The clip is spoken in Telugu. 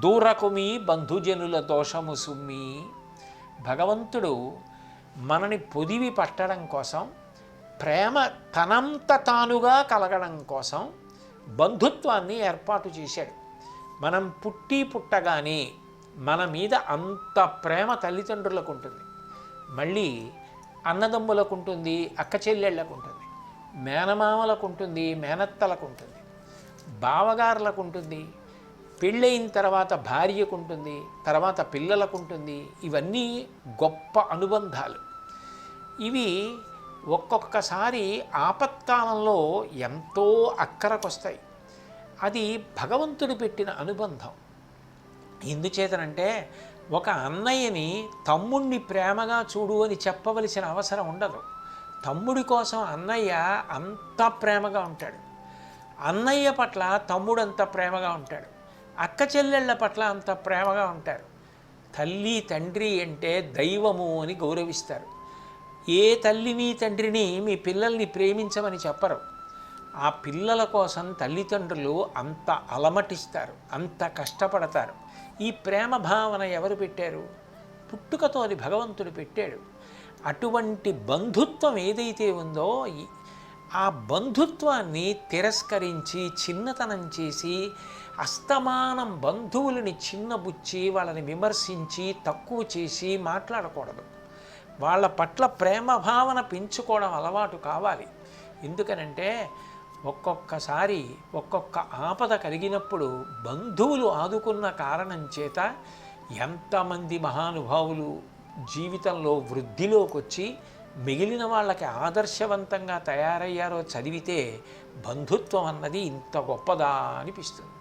దూరకుమి బంధుజనుల దోషము సుమ్మి. భగవంతుడు మనని పొదివి పట్టడం కోసం, ప్రేమ తనంత తానుగా కలగడం కోసం బంధుత్వాన్ని ఏర్పాటు చేశాడు. మనం పుట్టగానే మన మీద అంత ప్రేమ తల్లిదండ్రులకు ఉంటుంది, మళ్ళీ అన్నదమ్ములకు ఉంటుంది, అక్క చెల్లెళ్ళకు ఉంటుంది, మేనమామలకు ఉంటుంది, మేనత్తలకు ఉంటుంది, బావగారులకు ఉంటుంది, పెళ్ళయిన తర్వాత భార్యకు ఉంటుంది, తర్వాత పిల్లలకు ఉంటుంది. ఇవన్నీ గొప్ప అనుబంధాలు. ఇవి ఒక్కొక్కసారి ఆపత్కాలంలో ఎంతో అక్కరకొస్తాయి. అది భగవంతుడు పెట్టిన అనుబంధం. ఎందుచేతనంటే ఒక అన్నయ్యని తమ్ముణ్ణి ప్రేమగా చూడు అని చెప్పవలసిన అవసరం ఉండదు. తమ్ముడి కోసం అన్నయ్య అంత ప్రేమగా ఉంటాడు, అన్నయ్య పట్ల తమ్ముడు అంత ప్రేమగా ఉంటాడు, అక్క చెల్లెళ్ళ పట్ల అంత ప్రేమగా ఉంటారు. తల్లి తండ్రి అంటే దైవము అని గౌరవిస్తారు. ఏ తల్లిని తండ్రిని మీ పిల్లల్ని ప్రేమించమని చెప్పరు. ఆ పిల్లల కోసం తల్లిదండ్రులు అంత అలమటిస్తారు, అంత కష్టపడతారు. ఈ ప్రేమ భావన ఎవరు పెట్టారు? పుట్టుకతో అది భగవంతుడు పెట్టాడు. అటువంటి బంధుత్వం ఏదైతే ఉందో ఆ బంధుత్వాన్ని తిరస్కరించి చిన్నతనం చేసి అస్తమానం బంధువులని చిన్నబుచ్చి వాళ్ళని విమర్శించి తక్కువ చేసి మాట్లాడకూడదు. వాళ్ళ పట్ల ప్రేమ భావన పెంచుకోవడం అలవాటు కావాలి. ఎందుకనంటే ఒక్కొక్కసారి ఒక్కొక్క ఆపద కలిగినప్పుడు బంధువులు ఆదుకున్న కారణం చేత ఎంతమంది మహానుభావులు జీవితంలో వృద్ధిలోకి వచ్చి మిగిలిన వాళ్ళకి ఆదర్శవంతంగా తయారయ్యారో చదివితే బంధుత్వం అన్నది ఇంత గొప్పదా అనిపిస్తుంది.